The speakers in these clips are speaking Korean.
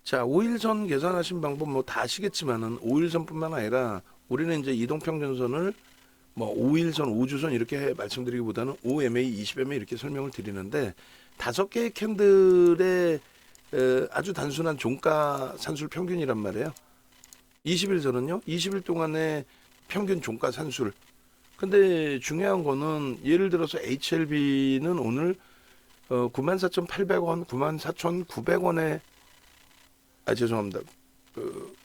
자, 5일선 계산하신 방법 뭐 다 아시겠지만은 5일선뿐만 아니라 우리는 이제 이동평균선을 뭐 5일선, 5주선 이렇게 말씀드리기보다는 5MA, 20MA 이렇게 설명을 드리는데 다섯 개의 캔들의 아주 단순한 종가 산술 평균이란 말이에요. 20일선은요, 20일 동안의 평균 종가 산술. 근데 중요한 거는 예를 들어서 HLB는 오늘 94,800원, 94,900원에 죄송합니다. 그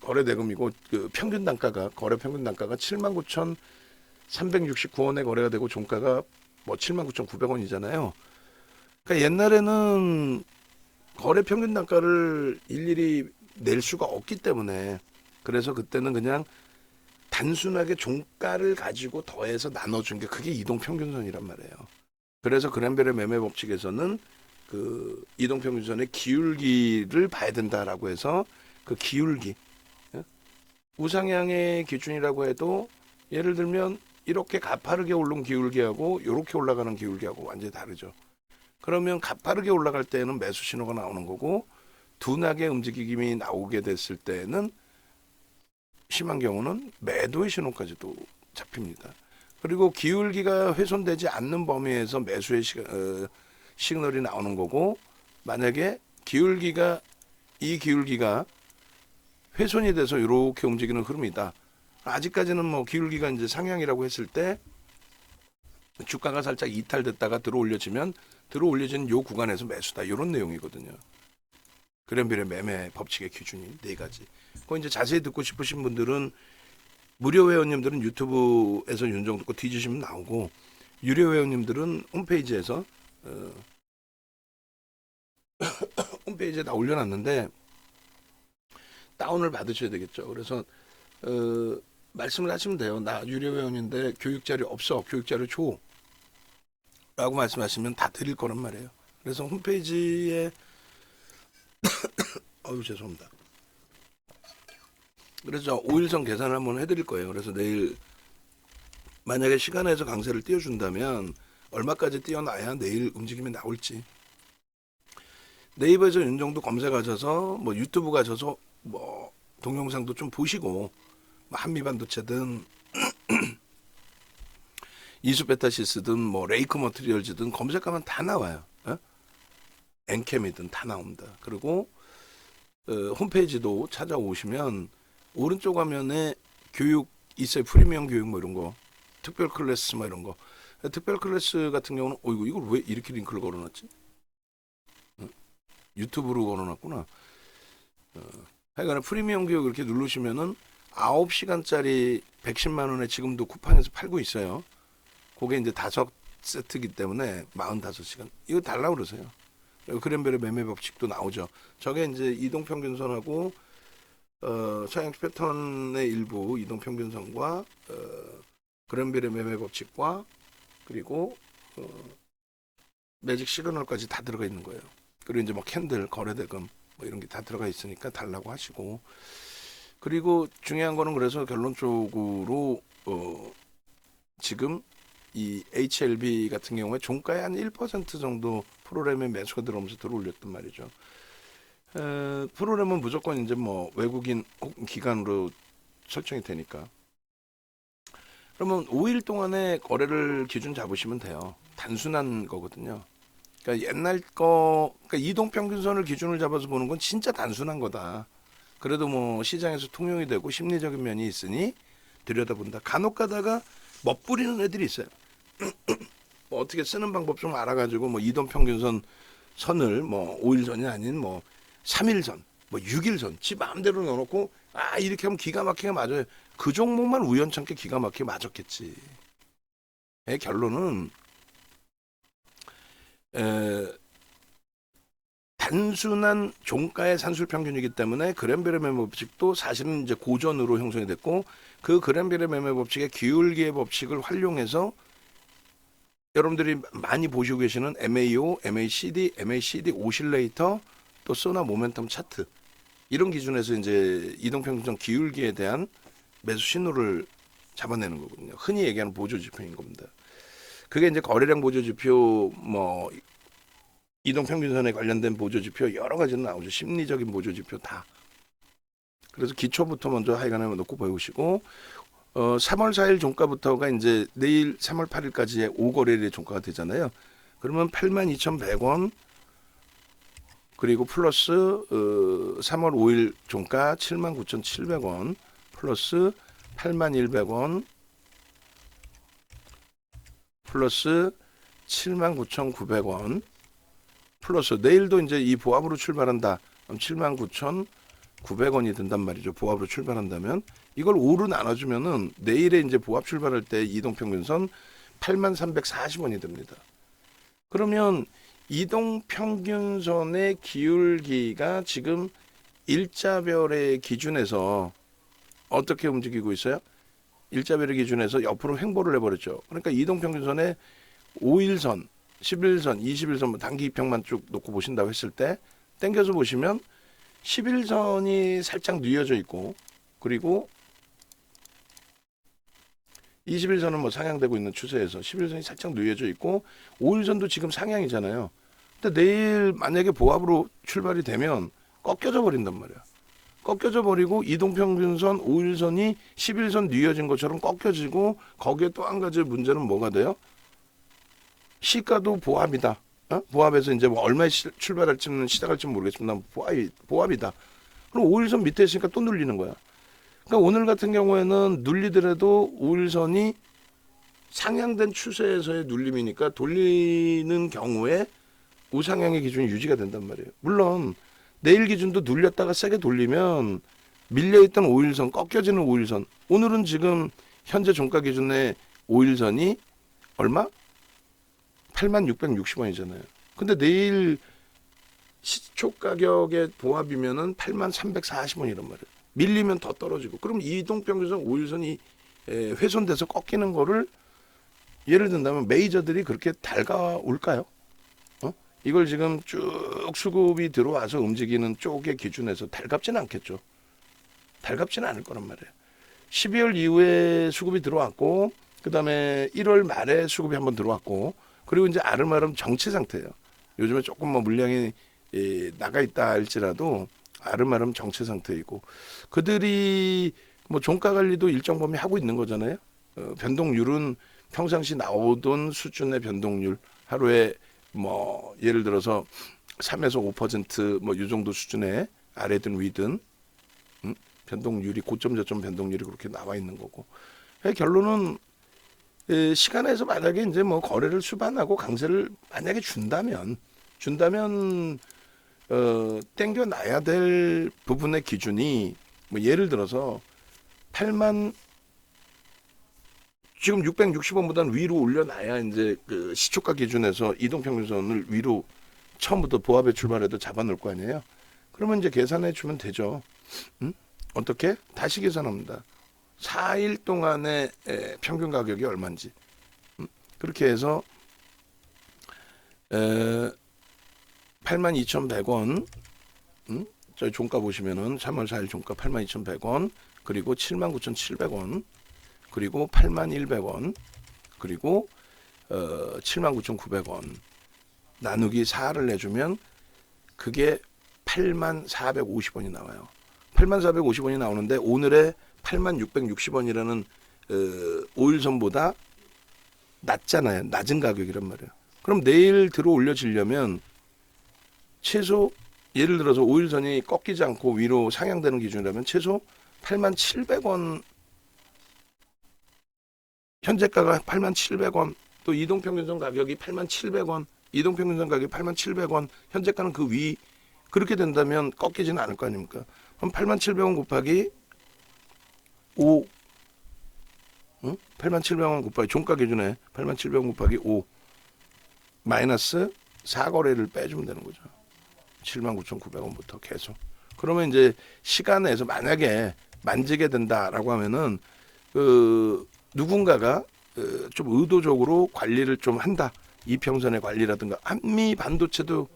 거래 대금이고 그 평균 단가가 거래 평균 단가가 79,369원에 거래가 되고 종가가 뭐 79,900원이잖아요. 그러니까 옛날에는 거래 평균 단가를 일일이 낼 수가 없기 때문에 그래서 그때는 그냥 단순하게 종가를 가지고 더해서 나눠준 게 그게 이동평균선이란 말이에요. 그래서 그랜벨의 매매 법칙에서는 그 이동평균선의 기울기를 봐야 된다라고 해서 그 기울기 우상향의 기준이라고 해도 예를 들면 이렇게 가파르게 오른 기울기하고 이렇게 올라가는 기울기하고 완전히 다르죠. 그러면 가파르게 올라갈 때는 매수 신호가 나오는 거고 둔하게 움직임이 나오게 됐을 때는 심한 경우는 매도의 신호까지도 잡힙니다. 그리고 기울기가 훼손되지 않는 범위에서 매수의 시그널이 나오는 거고 만약에 이 기울기가 훼손이 돼서 이렇게 움직이는 흐름이다. 아직까지는 뭐 기울기가 이제 상향이라고 했을 때 주가가 살짝 이탈됐다가 들어올려지면 들어올려지는 요 구간에서 매수다. 이런 내용이거든요. 그랜벨의 매매 법칙의 기준이 네 가지. 그거 이제 자세히 듣고 싶으신 분들은 무료 회원님들은 유튜브에서 윤정 듣고 뒤지시면 나오고 유료 회원님들은 홈페이지에서 홈페이지에 다 올려놨는데 다운을 받으셔야 되겠죠. 그래서 말씀을 하시면 돼요. 나 유료 회원인데 교육 자료 없어. 교육 자료 줘. 라고 말씀하시면 다 드릴 거란 말이에요. 그래서 홈페이지에 죄송합니다. 그래서 5일선 계산을 한번 해드릴 거예요. 그래서 내일 만약에 시간에서 강세를 띄워준다면 얼마까지 띄워놔야 내일 움직임이 나올지. 네이버에서 윤정도 검색하셔서 뭐 유튜브 가셔서 뭐 동영상도 좀 보시고 뭐 한미반도체든 이수베타시스든 뭐 레이크 머티리얼즈든 검색하면 다 나와요. 엔캠이든 다 나옵니다. 그리고 홈페이지도 찾아오시면 오른쪽 화면에 교육 있어요. 프리미엄 교육 뭐 이런 거, 특별 클래스 뭐 이런 거. 특별 클래스 같은 경우는 이걸 왜 이렇게 링크를 걸어놨지? 유튜브로 걸어놨구나. 하여간에 프리미엄 교육 이렇게 누르시면은 9시간짜리 110만 원에 지금도 쿠팡에서 팔고 있어요. 그게 이제 5세트이기 때문에 45시간. 이거 달라고 그러세요. 그랜벨의 매매 법칙도 나오죠. 저게 이제 이동평균선하고 서양식 패턴의 일부 이동평균선과 그랜벨의 매매 법칙과 그리고 매직 시그널까지 다 들어가 있는 거예요. 그리고 이제 뭐 캔들, 거래대금 뭐 이런 게 다 들어가 있으니까 달라고 하시고 그리고 중요한 거는 그래서 결론적으로 지금 이 HLB 같은 경우에 종가의 한 1% 정도 프로그램에 매수가 들어오면서 들어올렸단 말이죠. 프로그램은 무조건 이제 뭐 외국인 혹은 기관으로 설정이 되니까. 그러면 5일 동안의 거래를 기준 잡으시면 돼요. 단순한 거거든요. 그러니까 옛날 그러니까 이동평균선을 기준을 잡아서 보는 건 진짜 단순한 거다. 그래도 뭐 시장에서 통용이 되고 심리적인 면이 있으니 들여다본다. 간혹 가다가 멋부리는 애들이 있어요. 뭐 어떻게 쓰는 방법 좀 알아가지고 뭐 이동평균선 선을 뭐 5일선이 아닌 뭐 3일선, 뭐 6일선 지 마음대로 넣어놓고 이렇게 하면 기가 막히게 맞아요. 그 종목만 우연찮게 기가 막히게 맞았겠지. 결론은 단순한 종가의 산술 평균이기 때문에 그랜벨의 매매 법칙도 사실은 이제 고전으로 형성이 됐고 그 그랜벨의 매매 법칙의 기울기의 법칙을 활용해서 여러분들이 많이 보시고 계시는 MAO, MACD, MACD 오실레이터 또 소나 모멘텀 차트 이런 기준에서 이제 이동평균선 기울기에 대한 매수 신호를 잡아내는 거거든요. 흔히 얘기하는 보조지표인 겁니다. 그게 이제 거래량 보조지표 뭐 이동평균선에 관련된 보조지표 여러 가지는 나오죠. 심리적인 보조지표 다. 그래서 기초부터 먼저 하여간에 놓고 보시고 3월 4일 종가부터가 이제 내일 3월 8일까지의 5거래일의 종가가 되잖아요. 그러면 82,100원 그리고 플러스 3월 5일 종가 79,700원 플러스 81,100원 플러스 79,900원 플러스 내일도 이제 이 보합으로 출발한다. 그럼 79,900원이 된단 말이죠. 보합으로 출발한다면 이걸 5로 나눠주면은 내일에 이제 보합 출발할 때 이동평균선 83,340원이 됩니다. 그러면 이동평균선의 기울기가 지금 일자별의 기준에서 어떻게 움직이고 있어요? 일자별의 기준에서 옆으로 횡보를 해버렸죠. 그러니까 이동평균선의 5일선, 11일선, 20일선 단기 이평만 쭉 놓고 보신다고 했을 때 땡겨서 보시면 11선이 살짝 뉘어져 있고 그리고 21선은 뭐 상향되고 있는 추세에서 11선이 살짝 뉘어져 있고 5일선도 지금 상향이잖아요. 근데 내일 만약에 보합으로 출발이 되면 꺾여져 버린단 말이야. 꺾여져 버리고 이동평균선 5일선이 11선 뉘어진 것처럼 꺾여지고 거기에 또 한 가지 문제는 뭐가 돼요? 시가도 보합이다. 보합에서 이제 뭐 얼마에 출발할지는 시작할지는 모르겠지만 보합이다. 그럼 5일선 밑에 있으니까 또 눌리는 거야. 그러니까 오늘 같은 경우에는 눌리더라도 5일선이 상향된 추세에서의 눌림이니까 돌리는 경우에 우상향의 기준이 유지가 된단 말이에요. 물론 내일 기준도 눌렸다가 세게 돌리면 밀려있던 5일선, 꺾여지는 5일선. 오늘은 지금 현재 종가 기준의 5일선이 얼마? 86,660원이잖아요. 근데 내일 시초 가격의 보합이면은 83,340원이란 말이에요. 밀리면 더 떨어지고. 그럼 이동평균선 5일선이 훼손돼서 꺾이는 거를 예를 든다면 메이저들이 그렇게 달가올까요? 이걸 지금 쭉 수급이 들어와서 움직이는 쪽의 기준에서 달갑지는 않겠죠. 달갑지는 않을 거란 말이에요. 12월 이후에 수급이 들어왔고 그 다음에 1월 말에 수급이 한번 들어왔고 그리고 이제 아름아름 정체 상태예요. 요즘에 조금 뭐 물량이 나가 있다 할지라도 아름아름 정체 상태이고 그들이 뭐 종가 관리도 일정 범위 하고 있는 거잖아요. 변동률은 평상시 나오던 수준의 변동률 하루에 뭐 예를 들어서 3에서 5%뭐 이 정도 수준의 아래든 위든 변동률이 고점 저점 변동률이 그렇게 나와 있는 거고 결론은 시간에서 만약에 이제 뭐 거래를 수반하고 강세를 만약에 준다면 땡겨 놔야 될 부분의 기준이 뭐 예를 들어서 8만 지금 660원보다는 위로 올려놔야 이제 그 시초가 기준에서 이동평균선을 위로 처음부터 보합에 출발해도 잡아놓을 거 아니에요. 그러면 이제 계산해 주면 되죠. 어떻게? 다시 계산합니다. 4일 동안의 평균 가격이 얼마인지. 그렇게 해서 82,100원 저희 종가 보시면은 3월 4일 종가 82,100원 그리고 79,700원 그리고 81,100원 그리고 79,900원 나누기 4를 내주면 그게 84,50원이 나와요. 84,50원이 나오는데 오늘의 86,60원이라는 5일선보다 낮잖아요. 낮은 가격이란 말이에요. 그럼 내일 들어 올려지려면 최소 예를 들어서 5일선이 꺾이지 않고 위로 상향되는 기준이라면 최소 87,000원 현재가가 87,000원 또 이동평균선 가격이 87,000원 이동평균선 가격이 87,000원 현재가는 그 위 그렇게 된다면 꺾이지는 않을 거 아닙니까? 그럼 87,000원 곱하기 5 87,000원 곱하기 종가 기준에 87,000원 곱하기 5 마이너스 4거래를 빼주면 되는 거죠. 79,900원부터 계속. 그러면 이제 시간에서 만약에 만지게 된다라고 하면은 누군가가 좀 의도적으로 관리를 좀 한다. 이평선의 관리라든가 한미 반도체도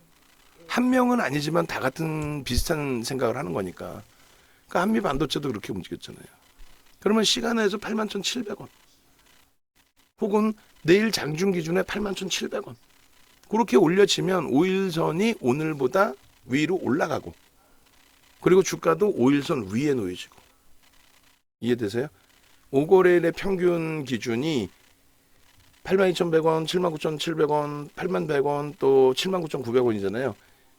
한 명은 아니지만 다 같은 비슷한 생각을 하는 거니까. 그러니까 한미 반도체도 그렇게 움직였잖아요. 그러면 시간에서 81,700원 혹은 내일 장중 기준에 81,700원 그렇게 올려치면 5일선이 오늘보다 위로 올라가고, 그리고 주가도 5일선 위에 놓여지고. 이해되세요? 5거래일의 평균 기준이 82,100원, 79,700원, 8,100원, 또 79,900원이잖아요.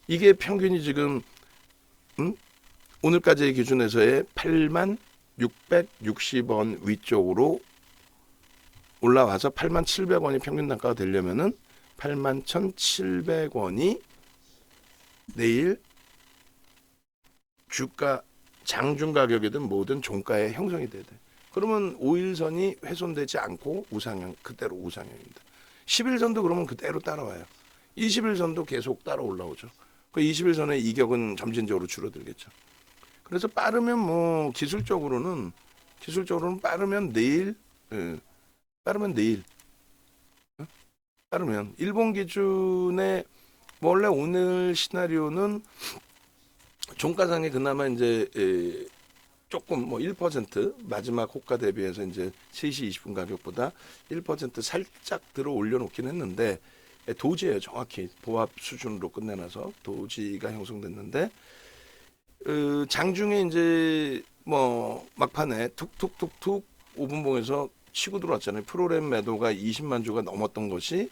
이게 평균이 지금 오늘까지의 기준에서의 86,660원 위쪽으로 올라와서 81,700원이 평균 단가가 되려면은 81,700원이 내일 주가 장중 가격이든 뭐든 종가의 형성이 돼야 돼. 그러면 5일선이 훼손되지 않고 우상향, 그대로 우상향입니다. 10일선도 그러면 그대로 따라와요. 20일선도 계속 따라 올라오죠. 그 20일선의 이격은 점진적으로 줄어들겠죠. 그래서 빠르면 뭐 기술적으로는 빠르면 내일, 빠르면 일본 기준에 원래 오늘 시나리오는 종가상에 그나마 이제 조금 뭐 1% 마지막 호가 대비해서 이제 3시 20분 가격보다 1% 살짝 들어 올려놓긴 했는데, 도지예요. 정확히 보합 수준으로 끝내놔서 도지가 형성됐는데, 장중에 이제 뭐 막판에 툭툭툭툭 5분봉에서 치고 들어왔잖아요. 프로그램 매도가 20만 주가 넘었던 것이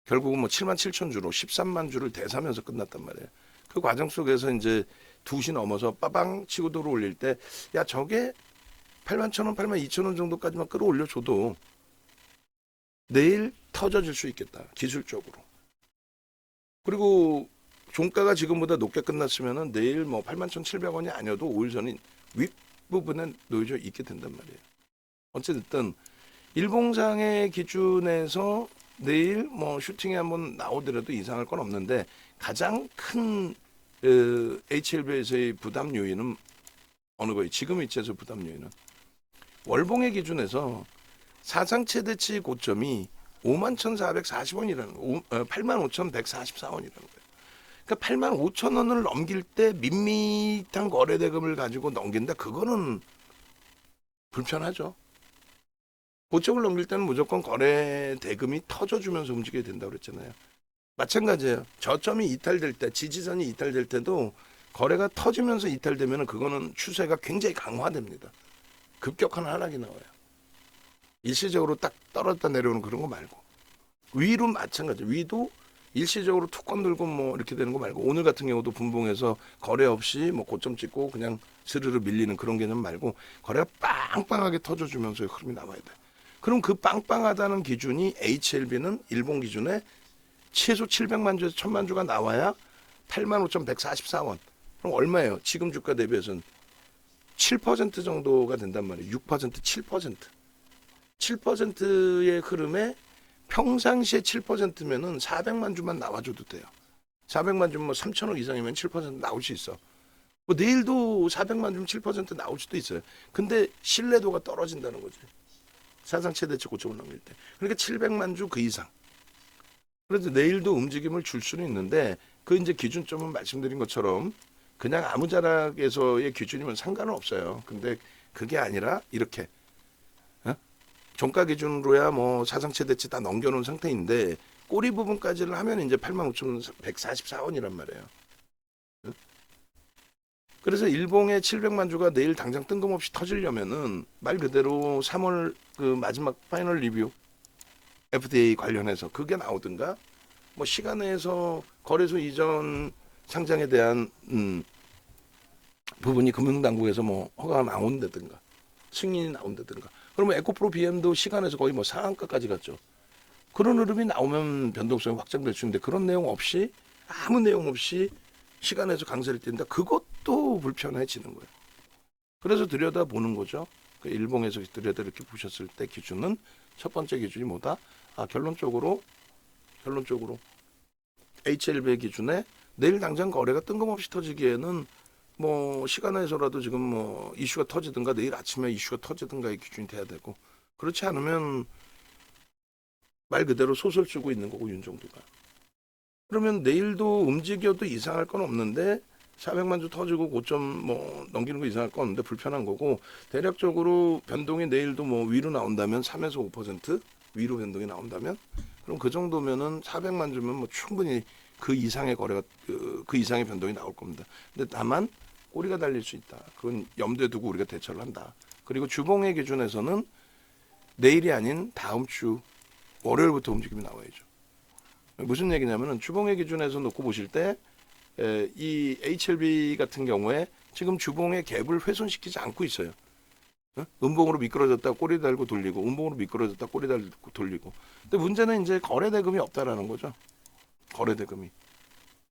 결국은 뭐 7만 7천 주로 13만 주를 대사면서 끝났단 말이에요. 그 과정 속에서 이제 2시 넘어서 빠방 치고 들어 올릴 때, 야, 저게 8만 1,000원, 8만 2,000원 정도까지만 끌어올려줘도 내일 터져질 수 있겠다, 기술적으로. 그리고 종가가 지금보다 높게 끝났으면은 내일 뭐 81,700원이 아니어도 5일선이 윗부분에 놓여져 있게 된단 말이에요. 어쨌든 일봉상의 기준에서 내일 뭐 슈팅이 한번 나오더라도 이상할 건 없는데, 가장 큰 HLB에서의 부담 요인은 어느 거예요? 지금 위치에서 부담 요인은 월봉의 기준에서 사상 최대치 고점이 51,440원이라는 85,144원이라는 거예요. 그러니까 85,000원을 넘길 때 밋밋한 거래 대금을 가지고 넘긴다. 그거는 불편하죠. 고점을 넘길 때는 무조건 거래 대금이 터져주면서 움직여야 된다고 그랬잖아요. 마찬가지예요. 저점이 이탈될 때, 지지선이 이탈될 때도 거래가 터지면서 이탈되면 그거는 추세가 굉장히 강화됩니다. 급격한 하락이 나와요. 일시적으로 딱 떨어졌다 내려오는 그런 거 말고. 위로 마찬가지. 위도 일시적으로 툭 건들고 뭐 이렇게 되는 거 말고, 오늘 같은 경우도 분봉에서 거래 없이 뭐 고점 찍고 그냥 스르르 밀리는 그런 개념 말고, 거래가 빵빵하게 터져주면서 흐름이 나와야 돼. 그럼 그 빵빵하다는 기준이 HLB는 일본 기준에 최소 700만 주에서 1000만 주가 나와야 85,144원. 그럼 얼마예요? 지금 주가 대비해서는 7% 정도가 된단 말이에요. 6%, 7%. 7%의 흐름에 평상시에 7%면은 400만 주만 나와줘도 돼요. 400만 주면 뭐 3천억 이상이면 7% 나올 수 있어. 뭐 내일도 400만 주면 7% 나올 수도 있어요. 근데 신뢰도가 떨어진다는 거지. 사상 최대치 고점을 넘길 때. 그러니까 700만 주 그 이상. 그래서 내일도 움직임을 줄 수는 있는데, 그 이제 기준점은 말씀드린 것처럼 그냥 아무 자락에서의 기준이면 상관은 없어요. 근데 그게 아니라 이렇게 종가 기준으로야 뭐 사상 최대치 다 넘겨놓은 상태인데, 꼬리 부분까지를 하면 이제 85,144원이란 말이에요. 그래서 일봉의 700만 주가 내일 당장 뜬금없이 터지려면은 말 그대로 3월 그 마지막 파이널 리뷰 FDA 관련해서 그게 나오든가, 뭐 시간에서 거래소 이전 상장에 대한 부분이 금융당국에서 뭐 허가가 나온다든가 승인이 나온다든가, 그러면 에코프로 BM도 시간에서 거의 뭐 상한가까지 갔죠. 그런 흐름이 나오면 변동성이 확장될 수 있는데, 그런 내용 없이, 아무 내용 없이 시간에서 강세를 띈다. 그것도 불편해지는 거예요. 그래서 들여다보는 거죠. 그 일봉에서 들여다 이렇게 보셨을 때 기준은, 첫 번째 기준이 뭐다? 결론적으로 HLB 기준에 내일 당장 거래가 뜬금없이 터지기에는 뭐 시간에서라도 지금 뭐 이슈가 터지든가 내일 아침에 이슈가 터지든가의 기준이 돼야 되고, 그렇지 않으면 말 그대로 소설 쓰고 있는 거고, 윤정도가. 그러면 내일도 움직여도 이상할 건 없는데, 400만 주 터지고 고점 뭐 넘기는 거 이상할 건 없는데 불편한 거고, 대략적으로 변동이 내일도 뭐 위로 나온다면 3에서 5% 위로 변동이 나온다면 그럼 그 정도면은 400만 주면 뭐 충분히 그 이상의 거래가 그 이상의 변동이 나올 겁니다. 근데 다만 꼬리가 달릴 수 있다. 그건 염두에 두고 우리가 대처를 한다. 그리고 주봉의 기준에서는 내일이 아닌 다음 주 월요일부터 움직임이 나와야죠. 무슨 얘기냐면은 주봉의 기준에서 놓고 보실 때 이 HLB 같은 경우에 지금 주봉의 갭을 훼손시키지 않고 있어요. 음봉으로 미끄러졌다 꼬리 달고 돌리고, 음봉으로 미끄러졌다 꼬리 달고 돌리고. 근데 문제는 이제 거래 대금이 없다라는 거죠. 거래 대금이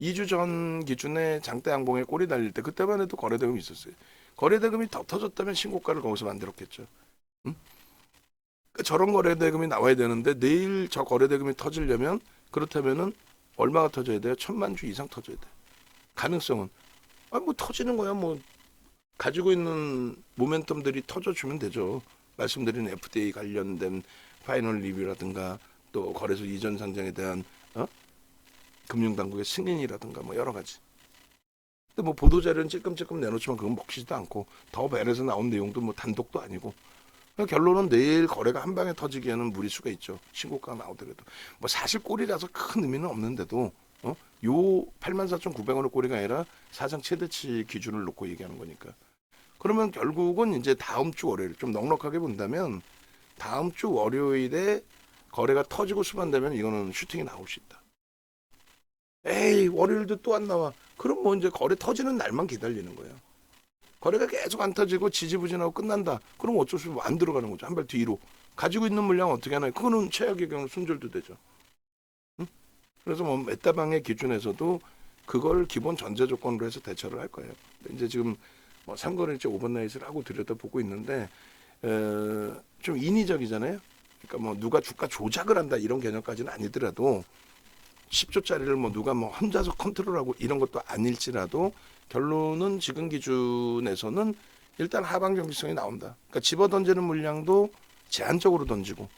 2주 전 기준에 장대 양봉에 꼬리 달릴 때 그때만 해도 거래 대금이 있었어요. 거래 대금이 더 터졌다면 신고가를 거기서 만들었겠죠. 응? 그러니까 저런 거래 대금이 나와야 되는데 내일 저 거래 대금이 터지려면 그렇다면은 얼마가 터져야 돼요? 1,000만 주 이상 터져야 돼. 가능성은 뭐 터지는 거야. 뭐 가지고 있는 모멘텀들이 터져주면 되죠. 말씀드린 FDA 관련된 파이널 리뷰라든가 또 거래소 이전 상장에 대한 금융당국의 승인이라든가 뭐 여러 가지. 근데 뭐 보도자료는 찔끔찔끔 내놓지만 그건 먹히지도 않고 더 벨에서 나온 내용도 뭐 단독도 아니고. 그러니까 결론은 내일 거래가 한 방에 터지기에는 무리수가 있죠. 신고가가 나오더라도. 뭐 사실 꼬리라서 큰 의미는 없는데도 요 84,900원의 꼬리가 아니라 사상 최대치 기준을 놓고 얘기하는 거니까. 그러면 결국은 이제 다음 주 월요일 좀 넉넉하게 본다면 다음 주 월요일에 거래가 터지고 수반되면 이거는 슈팅이 나올 수 있다. 에이 월요일도 또 안 나와. 그럼 뭐 이제 거래 터지는 날만 기다리는 거예요. 거래가 계속 안 터지고 지지부진하고 끝난다. 그럼 어쩔 수 없이 안 들어가는 거죠. 한 발 뒤로. 가지고 있는 물량 어떻게 하나요? 그거는 최악의 경우 손절도 되죠. 응? 그래서 뭐 메타방의 기준에서도 그걸 기본 전제 조건으로 해서 대처를 할 거예요. 이제 지금 뭐 삼거래일제 오버나잇을 하고 들여다보고 있는데 좀 인위적이잖아요. 그러니까 뭐 누가 주가 조작을 한다 이런 개념까지는 아니더라도 10조짜리를 뭐 누가 뭐 혼자서 컨트롤하고 이런 것도 아닐지라도 결론은 지금 기준에서는 일단 하방 정기성이 나온다. 그러니까 집어 던지는 물량도 제한적으로 던지고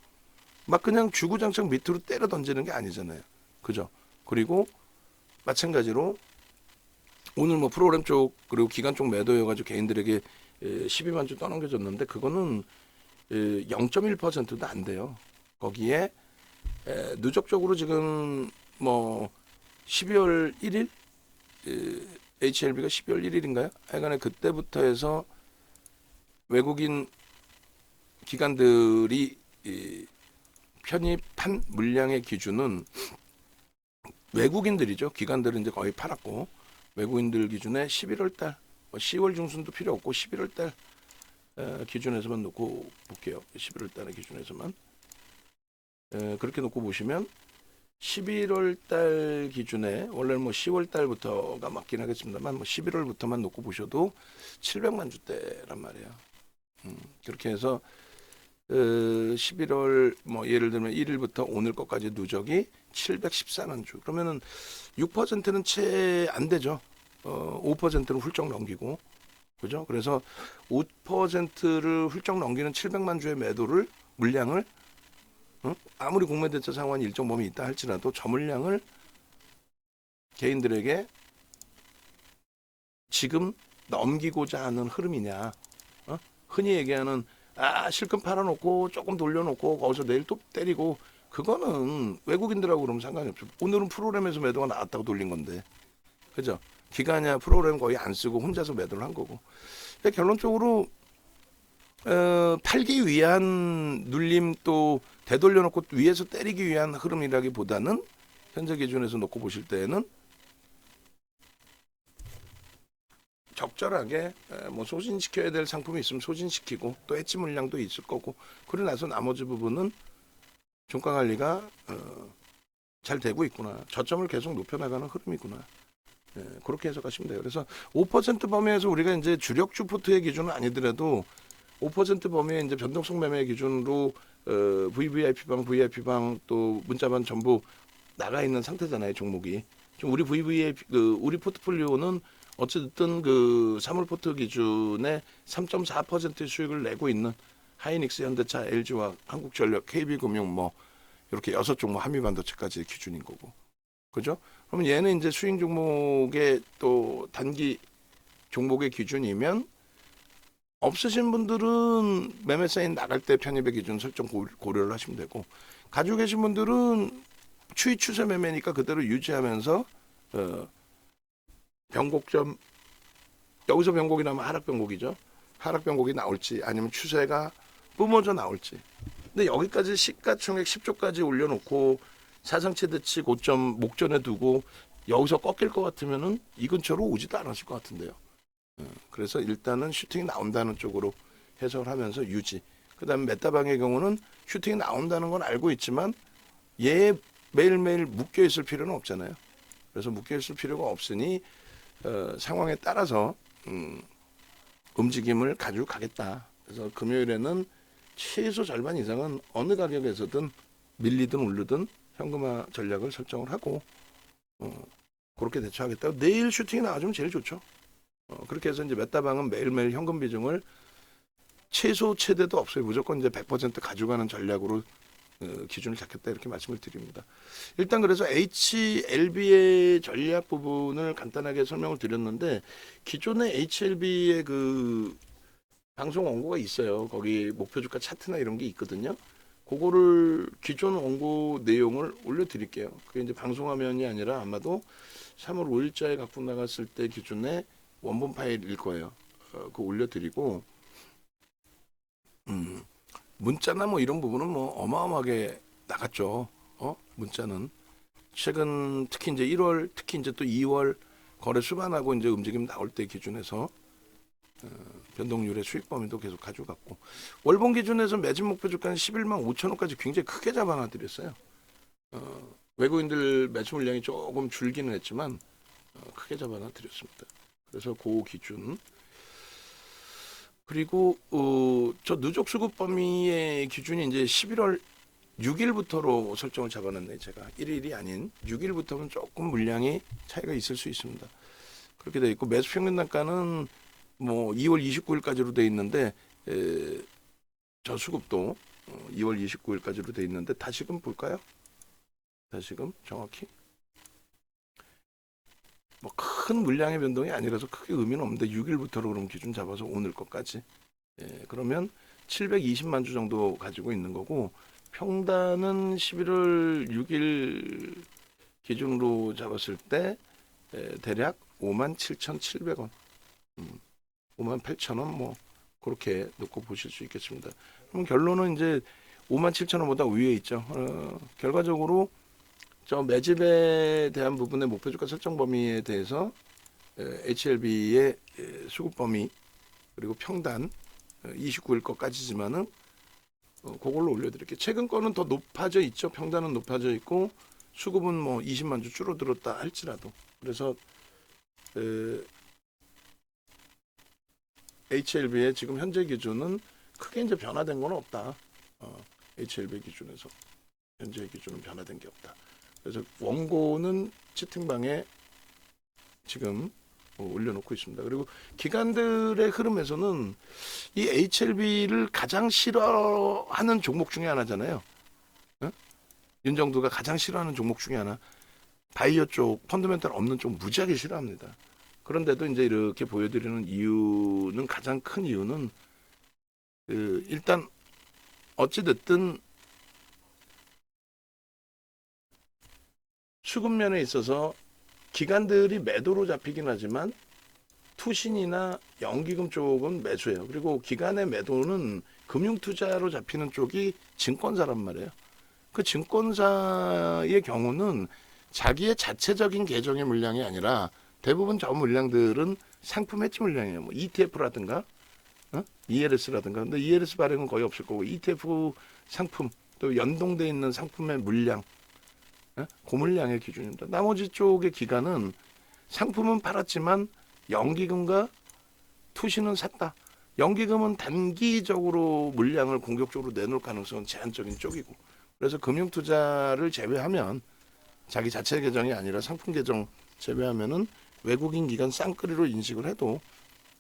막 그냥 주구장창 밑으로 때려 던지는 게 아니잖아요. 그죠? 그리고 마찬가지로 오늘 뭐 프로그램 쪽 그리고 기관 쪽 매도여가지고 개인들에게 12만 주 떠넘겨졌는데 그거는 0.1%도 안 돼요. 거기에 누적적으로 지금 뭐 12월 1일 HLB가 12월 1일인가요? 하여간에 그때부터 해서 외국인 기관들이 편입한 물량의 기준은 외국인들이죠. 기관들은 이제 거의 팔았고 외국인들 기준에 11월 달, 10월 중순도 필요 없고 11월 달 기준에서만 놓고 볼게요. 11월 달의 기준에서만 그렇게 놓고 보시면 11월 달 기준에 원래는 뭐 10월 달부터가 맞긴 하겠습니다만 뭐 11월부터만 놓고 보셔도 700만 주대란 말이에요. 그렇게 해서 11월 뭐 예를 들면 1일부터 오늘 것까지 누적이 714만 주. 그러면은 6%는 채 안 되죠. 5%는 훌쩍 넘기고. 그죠? 그래서 5%를 훌쩍 넘기는 700만 주의 매도를 물량을 아무리 공매대차 상환이 일정 범위 있다 할지라도 저 물량을 개인들에게 지금 넘기고자 하는 흐름이냐. 흔히 얘기하는 실컷 팔아놓고 조금 돌려놓고 거기서 내일 또 때리고 그거는 외국인들하고 그러면 상관이 없죠. 오늘은 프로그램에서 매도가 나왔다고 돌린 건데. 그죠? 기간이야 프로그램 거의 안 쓰고 혼자서 매도를 한 거고. 그러니까 결론적으로 팔기 위한 눌림 또 되돌려놓고 위에서 때리기 위한 흐름이라기보다는 현재 기준에서 놓고 보실 때에는 적절하게 뭐 소진시켜야 될 상품이 있으면 소진시키고 또 해치 물량도 있을 거고 그러고 나서 나머지 부분은 종가 관리가 잘 되고 있구나. 저점을 계속 높여나가는 흐름이구나. 그렇게 해석하시면 돼요. 그래서 5% 범위에서 우리가 이제 주력주 포트의 기준은 아니더라도 5% 범위의 이제 변동성 매매 기준으로 VVIP방, VIP방 또 문자방 전부 나가 있는 상태잖아요. 종목이. 좀 우리 VVIP 우리 포트폴리오는 어쨌든 그 3월 포트 기준에 3.4% 수익을 내고 있는 하이닉스, 현대차, LG와 한국전력, KB금융 뭐 이렇게 6종목 한미반도체까지 기준인 거고. 그죠? 그러면 얘는 이제 수익 종목의 또 단기 종목의 기준이면 없으신 분들은 매매 사인 나갈 때 편입의 기준 설정 고려를 하시면 되고 가지고 계신 분들은 추이 추세 매매니까 그대로 유지하면서 변곡점, 여기서 변곡이 나면 하락 변곡이죠. 하락 변곡이 나올지 아니면 추세가 뿜어져 나올지. 근데 여기까지 시가총액 10조까지 올려놓고 사상 최대치 고점 목전에 두고 여기서 꺾일 것 같으면은 이 근처로 오지도 않았을 것 같은데요. 그래서 일단은 슈팅이 나온다는 쪽으로 해석을 하면서 유지. 그다음에 메타방의 경우는 슈팅이 나온다는 건 알고 있지만 얘 매일매일 묶여 있을 필요는 없잖아요. 그래서 묶여 있을 필요가 없으니 상황에 따라서 움직임을 가지고 가겠다. 그래서 금요일에는 최소 절반 이상은 어느 가격에서든 밀리든 오르든 현금화 전략을 설정을 하고 그렇게 대처하겠다. 내일 슈팅이 나와주면 제일 좋죠. 그렇게 해서 이제 메타방은 매일매일 현금 비중을 최소 최대도 없어요. 무조건 이제 100% 가져가는 전략으로 기준을 잡겠다 이렇게 말씀을 드립니다. 일단 그래서 HLB의 전략 부분을 간단하게 설명을 드렸는데 기존의 HLB의 그 방송 원고가 있어요. 거기 목표 주가 차트나 이런 게 있거든요. 그거를 기존 원고 내용을 올려드릴게요. 그게 이제 방송 화면이 아니라 아마도 3월 5일자에 갖고 나갔을 때 기준의 원본 파일일 거예요. 그거 올려드리고 문자나 뭐 이런 부분은 뭐 어마어마하게 나갔죠. 문자는 최근 특히 이제 1월 특히 이제 또 2월 거래 수반하고 이제 움직임 나올 때 기준에서 변동률의 수익 범위도 계속 가져갔고 월봉 기준에서 매집 목표 주가는 11만 5천 원까지 굉장히 크게 잡아놔 드렸어요. 외국인들 매수 물량이 조금 줄기는 했지만 크게 잡아놔 드렸습니다. 그래서 그 기준 그리고 저 누적 수급 범위의 기준이 이제 11월 6일부터로 설정을 잡아놨네요. 제가 1일이 아닌 6일부터는 조금 물량이 차이가 있을 수 있습니다. 그렇게 돼 있고 매수 평균 단가는 뭐 2월 29일까지로 돼 있는데 저 수급도 2월 29일까지로 돼 있는데 다시금 볼까요? 다시금 정확히 뭐 큰 물량의 변동이 아니라서 크게 의미는 없는데 6일부터로 그럼 기준 잡아서 오늘 것까지 그러면 720만 주 정도 가지고 있는 거고 평단은 11월 6일 기준으로 잡았을 때 대략 57,700원 58,000원 뭐 그렇게 놓고 보실 수 있겠습니다. 그럼 결론은 이제 57,000원보다 위에 있죠. 결과적으로 저 매집에 대한 부분의 목표 주가 설정 범위에 대해서 HLB의 수급 범위 그리고 평단 29일 것까지지만은 그걸로 올려드릴게요. 최근 거는 더 높아져 있죠. 평단은 높아져 있고 수급은 뭐 20만 주 줄어들었다 할지라도 그래서 HLB의 지금 현재 기준은 크게 이제 변화된 건 없다. HLB 기준에서 현재 기준은 변화된 게 없다. 그래서 원고는 채팅방에 지금 올려놓고 있습니다. 그리고 기관들의 흐름에서는 이 HLB를 가장 싫어하는 종목 중에 하나잖아요. 윤정두가 가장 싫어하는 종목 중에 하나. 바이오 쪽, 펀더멘탈 없는 쪽 무지하게 싫어합니다. 그런데도 이제 이렇게 보여드리는 이유는 가장 큰 이유는 일단 어찌됐든 수급면에 있어서 기관들이 매도로 잡히긴 하지만 투신이나 연기금 쪽은 매수예요. 그리고 기관의 매도는 금융투자로 잡히는 쪽이 증권사란 말이에요. 그 증권사의 경우는 자기의 자체적인 계정의 물량이 아니라 대부분 저 물량들은 상품 해지 물량이에요. 뭐 ETF라든가 ELS라든가. 근데 ELS 발행은 거의 없을 거고 ETF 상품 또 연동돼 있는 상품의 물량 고물량의 기준입니다. 나머지 쪽의 기간은 상품은 팔았지만 연기금과 투시는 샀다. 연기금은 단기적으로 물량을 공격적으로 내놓을 가능성은 제한적인 쪽이고 그래서 금융투자를 제외하면 자기 자체 계정이 아니라 상품 계정 제외하면은 외국인 기관 쌍끌이로 인식을 해도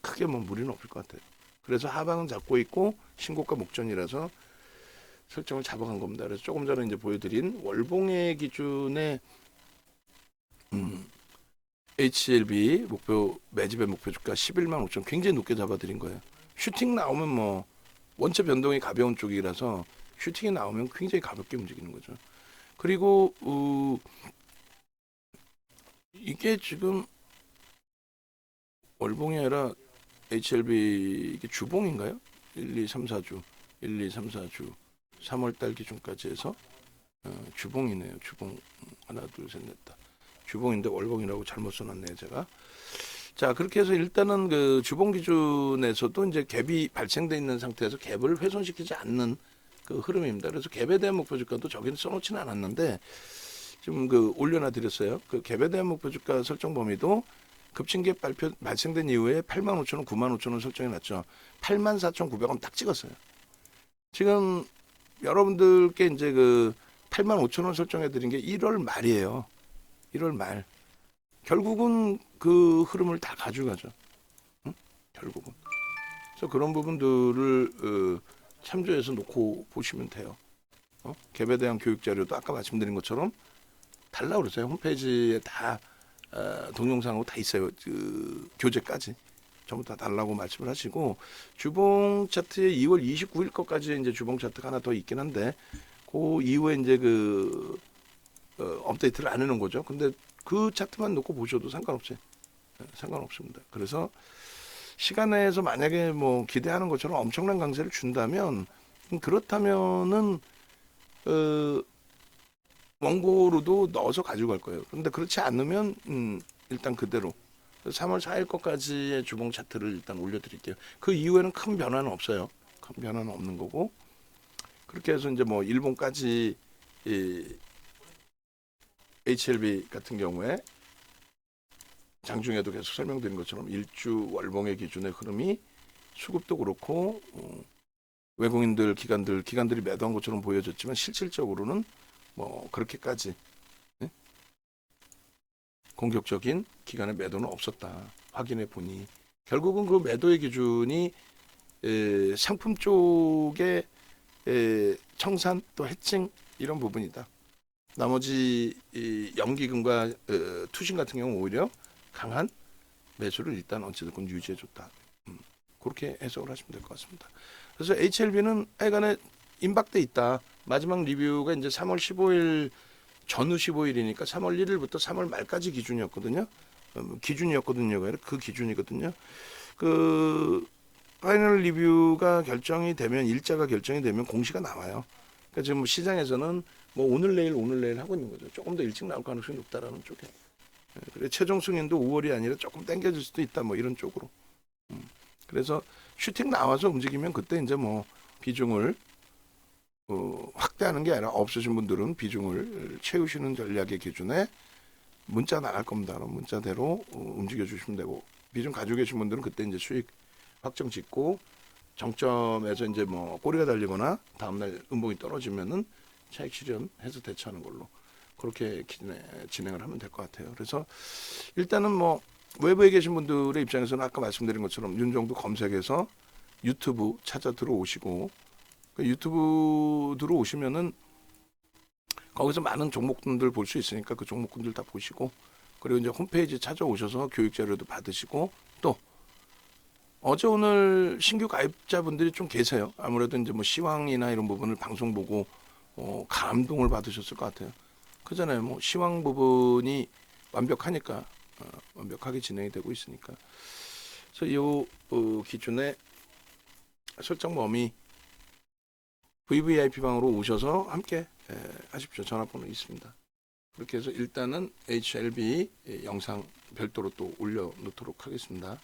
크게 뭐 무리는 없을 것 같아요. 그래서 하방은 잡고 있고 신고가 목전이라서 설정을 잡아간 겁니다. 그래서 조금 전에 이제 보여드린 월봉의 기준의 HLB 목표 매집의 목표 주가 11만 5천 굉장히 높게 잡아드린 거예요. 슈팅 나오면 뭐 원체 변동이 가벼운 쪽이라서 슈팅이 나오면 굉장히 가볍게 움직이는 거죠. 그리고 이게 지금 월봉이 아니라 HLB 이게 주봉인가요? 1, 2, 3, 4주 1, 2, 3, 4주 3월달 기준까지 해서 주봉이네요. 주봉 하나 둘 셋 넷 다 주봉인데 월봉이라고 잘못 써놨네요 제가. 자, 그렇게 해서 일단은 그 주봉 기준에서도 이제 갭이 발생돼 있는 상태에서 갭을 훼손시키지 않는 그 흐름입니다. 그래서 갭에 대한 목표 주가도 저기는 써놓지는 않았는데 지금 그 올려놔 드렸어요. 그 갭에 대한 목표 주가 설정 범위도 급증갭 발생된 이후에 85,000원, 95,000원 설정해 놨죠. 84,900원 딱 찍었어요. 지금 여러분들께 이제 그 85,000원 설정해 드린 게 1월 말이에요. 1월 말. 결국은 그 흐름을 다 가져가죠. 응? 결국은. 그래서 그런 부분들을 참조해서 놓고 보시면 돼요. 갭에 대한 교육 자료도 아까 말씀드린 것처럼 달라고 그랬어요. 홈페이지에 다 동영상하고 다 있어요. 그 교재까지 전부 다 달라고 말씀을 하시고 주봉 차트에 2월 29일 거까지 이제 주봉 차트가 하나 더 있긴 한데 그 이후에 이제 그 업데이트를 안 해놓은 거죠. 근데 그 차트만 놓고 보셔도 상관없습니다. 그래서 시간 내에서 만약에 뭐 기대하는 것처럼 엄청난 강세를 준다면 그렇다면은 원고로도 넣어서 가져갈 거예요. 그런데 그렇지 않으면 일단 그대로 3월 4일 것까지의 주봉 차트를 일단 올려드릴게요. 그 이후에는 큰 변화는 없어요. 큰 변화는 없는 거고 그렇게 해서 이제 뭐 일본까지 HLB 같은 경우에 장중에도 계속 설명드린 것처럼 일주 월봉의 기준의 흐름이 수급도 그렇고 외국인들 기관들이 매도한 것처럼 보여졌지만 실질적으로는 뭐 그렇게까지 공격적인 기관의 매도는 없었다. 확인해 보니 결국은 그 매도의 기준이 상품 쪽의 청산 또 해칭 이런 부분이다. 나머지 연기금과 투신 같은 경우 오히려 강한 매수를 일단 어찌됐건 유지해줬다. 그렇게 해석을 하시면 될 것 같습니다. 그래서 HLB는 하여간에 임박돼 있다. 마지막 리뷰가 이제 3월 15일 전후 15일이니까 3월 1일부터 3월 말까지 기준이었거든요. 기준이었거든요. 그 기준이거든요. 그 파이널 리뷰가 결정이 되면 일자가 결정이 되면 공시가 나와요. 그러니까 지금 시장에서는 뭐 오늘 내일 하고 있는 거죠. 조금 더 일찍 나올 가능성이 높다라는 쪽에. 그래 최종 승인도 5월이 아니라 조금 당겨질 수도 있다. 뭐 이런 쪽으로. 그래서 슈팅 나와서 움직이면 그때 이제 뭐 비중을 확대하는 게 아니라 없으신 분들은 비중을 채우시는 전략의 기준에 문자 나갈 겁니다. 그럼 문자대로 움직여 주시면 되고 비중 가지고 계신 분들은 그때 이제 수익 확정 짓고 정점에서 이제 뭐 꼬리가 달리거나 다음날 음봉이 떨어지면은 차익 실현해서 대처하는 걸로 그렇게 진행을 하면 될 것 같아요. 그래서 일단은 뭐 외부에 계신 분들의 입장에서는 아까 말씀드린 것처럼 윤정도 검색해서 유튜브 찾아 들어오시고 유튜브 들어오시면은 거기서 많은 종목군들 볼 수 있으니까 그 종목군들 다 보시고 그리고 이제 홈페이지 찾아오셔서 교육 자료도 받으시고 또 어제 오늘 신규 가입자분들이 좀 계세요. 아무래도 이제 뭐 시황이나 이런 부분을 방송 보고 감동을 받으셨을 것 같아요. 그잖아요. 뭐 시황 부분이 완벽하니까 완벽하게 진행이 되고 있으니까. 그래서 이 기준에 설정 범위 VVIP 방으로 오셔서 함께 하십시오. 전화번호 있습니다. 그렇게 해서 일단은 HLB 영상 별도로 또 올려놓도록 하겠습니다.